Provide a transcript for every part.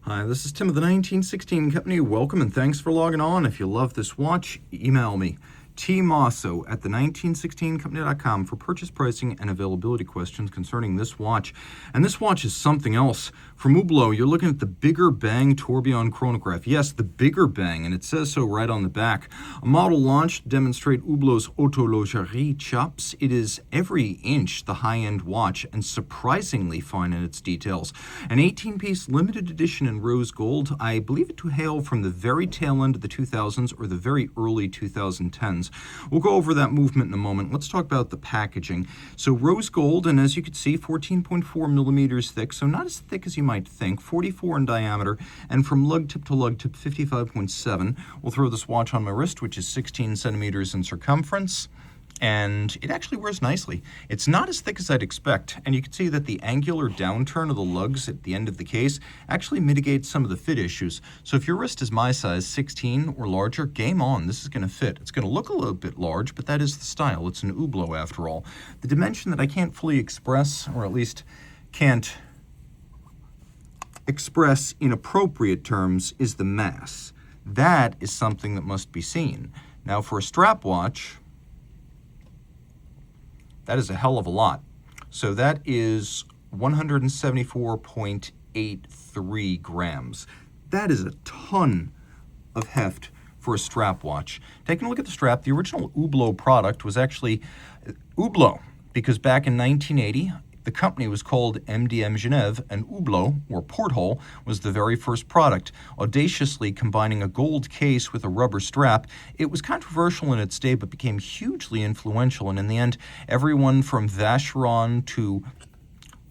Hi, this is Tim of the 1916 Company. Welcome and thanks for logging on. If you love this watch, email me, Team Mosso at the1916company.com for purchase pricing and availability questions concerning this watch. And this watch is something else. From Hublot, you're looking at the Bigger Bang Tourbillon Chronograph. Yes, the Bigger Bang, and it says so right on the back. A model launched to demonstrate Hublot's horlogerie chops. It is every inch the high-end watch and surprisingly fine in its details. An 18-piece limited edition in rose gold. I believe it to hail from the very tail end of the 2000s or the very early 2010s. We'll go over that movement in a moment. Let's talk about the packaging. So rose gold, and as you can see, 14.4 millimeters thick, so not as thick as you might think, 44 in diameter, and from lug tip to lug tip, 55.7. We'll throw this watch on my wrist, which is 16 centimeters in circumference, and it actually wears nicely. It's not as thick as I'd expect, and you can see that the angular downturn of the lugs at the end of the case actually mitigates some of the fit issues. So if your wrist is my size, 16 or larger, game on. This is going to fit. It's going to look a little bit large, but that is the style. It's an Hublot after all. The dimension that I can't fully express, or at least can't express in appropriate terms, is the mass. That is something that must be seen. Now for a strap watch, that is a hell of a lot. So that is 174.83 grams. That is a ton of heft for a strap watch. Taking a look at the strap, the original Hublot product was actually Hublot, because back in 1980, the company was called MDM Genève, and Hublot, or porthole, was the very first product. Audaciously combining a gold case with a rubber strap, it was controversial in its day, but became hugely influential, and in the end, everyone from Vacheron to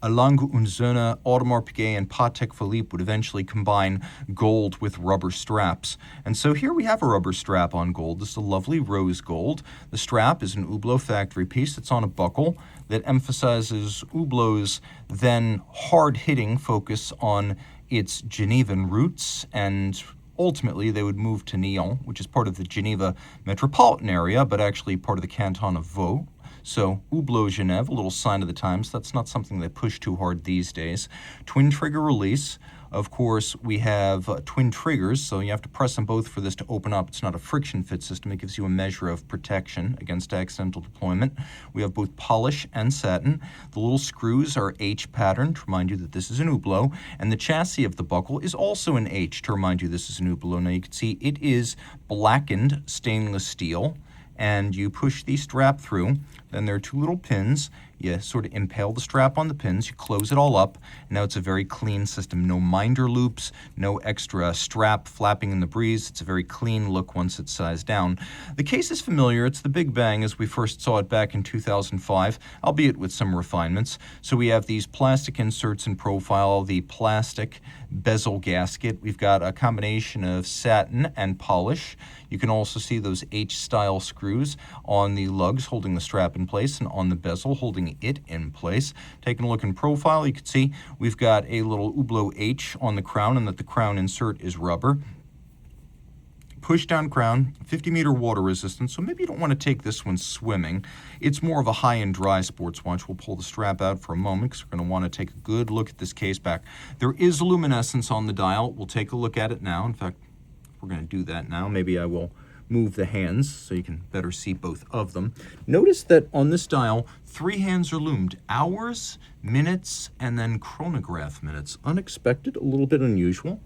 A Lange und Söhne, Audemars Piguet, and Patek Philippe would eventually combine gold with rubber straps. And so here we have a rubber strap on gold. This is a lovely rose gold. The strap is an Hublot factory piece. It's on a buckle that emphasizes Hublot's then hard-hitting focus on its Genevan roots, and ultimately they would move to Nyon, which is part of the Geneva metropolitan area, but actually part of the canton of Vaud. So Hublot Genève, a little sign of the times. That's not something they push too hard these days. Twin trigger release. Of course, we have twin triggers, so you have to press them both for this to open up. It's not a friction fit system. It gives you a measure of protection against accidental deployment. We have both polish and satin. The little screws are H pattern to remind you that this is an Hublot, and the chassis of the buckle is also an H to remind you this is an Hublot. Now you can see it is blackened stainless steel, and you push the strap through. Then there are two little pins. You sort of impale the strap on the pins. You close it all up. And now it's a very clean system. No minder loops, no extra strap flapping in the breeze. It's a very clean look once it's sized down. The case is familiar. It's the Big Bang as we first saw it back in 2005, albeit with some refinements. So we have these plastic inserts in profile, the plastic bezel gasket. We've got a combination of satin and polish. You can also see those H-style screws on the lugs holding the strap in place, and on the bezel holding it in place. Taking a look in profile, you can see we've got a little Hublot H on the crown, and that the crown insert is rubber. Push down crown, 50-meter water resistance, so maybe you don't want to take this one swimming. It's more of a high-end dry sports watch. We'll pull the strap out for a moment because we're going to want to take a good look at this case back. There is luminescence on the dial. We'll take a look at it now. In fact, we're going to do that now. Maybe I will move the hands so you can better see both of them. Notice that on this dial, 3 hands are loomed: hours, minutes, and then chronograph minutes. Unexpected, a little bit unusual.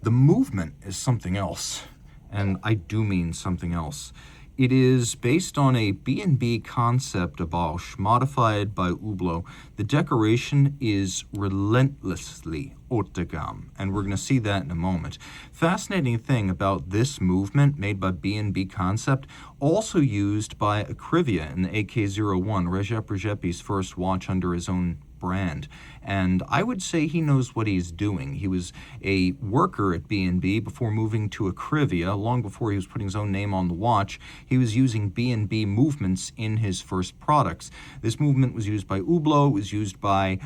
The movement is something else, and I do mean something else. It is based on a B&B concept of Bosch, modified by Hublot. The decoration is relentlessly haute de gamme, and we're going to see that in a moment. Fascinating thing about this movement made by B&B concept, also used by Acrivia in the AK-01, Recep Recep's first watch under his own brand. And I would say he knows what he's doing. He was a worker at B&B before moving to Acrivia. Long before he was putting his own name on the watch, he was using B&B movements in his first products. This movement was used by Hublot, it was used by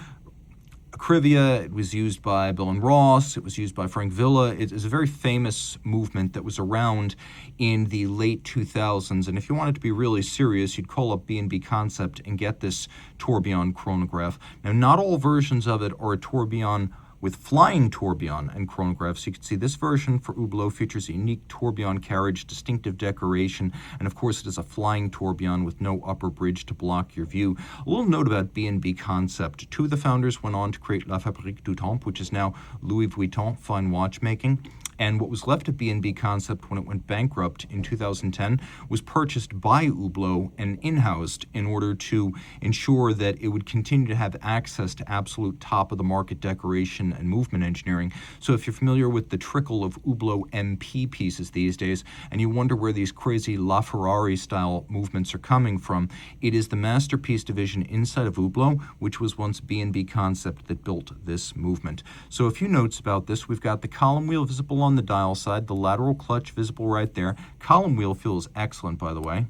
Acrivia, it was used by Bill and Ross, it was used by Frank Villa. It is a very famous movement that was around in the late 2000s, and if you wanted to be really serious, you'd call up B&B Concept and get this Tourbillon chronograph. Now, not all versions of it are a Tourbillon with flying tourbillon and chronographs. You can see this version for Hublot features a unique tourbillon carriage, distinctive decoration, and of course it is a flying tourbillon with no upper bridge to block your view. A little note about B&B Concept. Two of the founders went on to create La Fabrique du Temps, which is now Louis Vuitton fine watchmaking. And what was left of B&B Concept when it went bankrupt in 2010 was purchased by Hublot and in-housed in order to ensure that it would continue to have access to absolute top-of-the-market decoration and movement engineering. So if you're familiar with the trickle of Hublot MP pieces these days, and you wonder where these crazy LaFerrari-style movements are coming from, it is the Masterpiece division inside of Hublot, which was once B&B Concept, that built this movement. So a few notes about this. We've got the column wheel visible on the dial side, the lateral clutch visible right there. Column wheel feels excellent, by the way.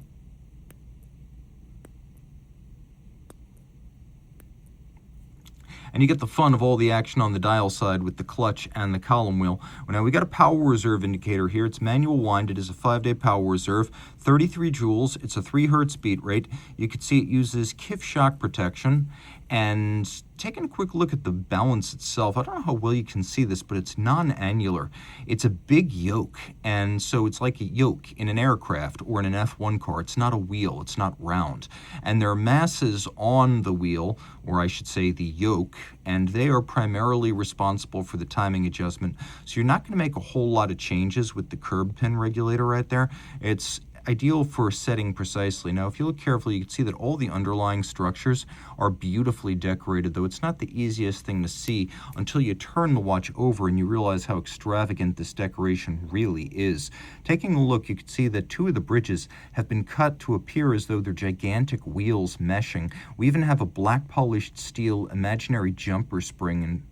And you get the fun of all the action on the dial side with the clutch and the column wheel. Now we got a power reserve indicator here. It's manual wind. It is a 5-day power reserve, 33 joules. It's a 3 hertz beat rate. You can see it uses KIF shock protection. And taking a quick look at the balance itself, I don't know how well you can see this, but it's non-annular. It's a big yoke, and so it's like a yoke in an aircraft or in an F1 car. It's not a wheel, it's not round. And there are masses on the wheel, or I should say the yoke, and they are primarily responsible for the timing adjustment. So you're not going to make a whole lot of changes with the curb pin regulator right there. It's ideal for setting precisely. Now, if you look carefully, you can see that all the underlying structures are beautifully decorated, though it's not the easiest thing to see until you turn the watch over and you realize how extravagant this decoration really is. Taking a look, you can see that 2 of the bridges have been cut to appear as though they're gigantic wheels meshing. We even have a black polished steel imaginary jumper spring in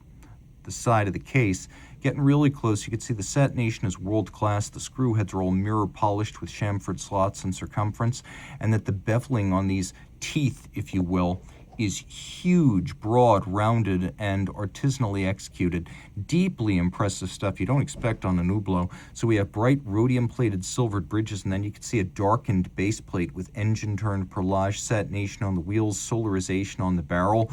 the side of the case. Getting really close, you can see the satination is world-class. The screw heads are all mirror polished with chamfered slots and circumference, and that the beveling on these teeth, if you will, is huge, broad, rounded, and artisanally executed. Deeply impressive stuff you don't expect on an Hublot. So we have bright rhodium-plated silvered bridges, and then you can see a darkened base plate with engine-turned perlage, satination on the wheels, solarization on the barrel.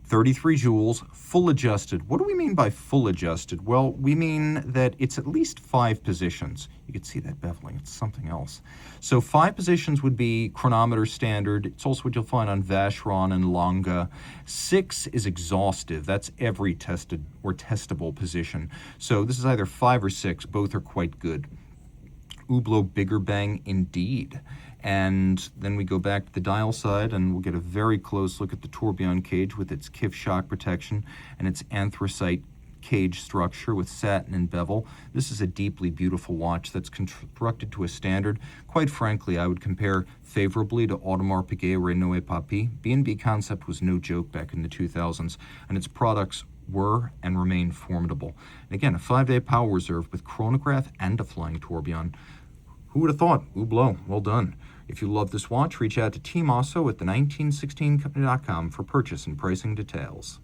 33 joules, full adjusted. What do we mean by full adjusted? Well, we mean that it's at least 5 positions. You can see that beveling, it's something else. So 5 positions would be chronometer standard. It's also what you'll find on Vacheron and Longa. 6 is exhaustive. That's every tested or testable position. So this is either 5 or 6. Both are quite good. Hublot Big Bang indeed. And then we go back to the dial side and we'll get a very close look at the tourbillon cage with its KIF shock protection and its anthracite cage structure with satin and bevel. This is a deeply beautiful watch that's constructed to a standard. Quite frankly, I would compare favorably to Audemars Piguet Renoir Papy. B&B Concept was no joke back in the 2000s, and its products were and remain formidable. And again, a 5-day power reserve with chronograph and a flying tourbillon. Who would have thought? Hublot, well done. If you love this watch, reach out to Team Mosso at the 1916company.com for purchase and pricing details.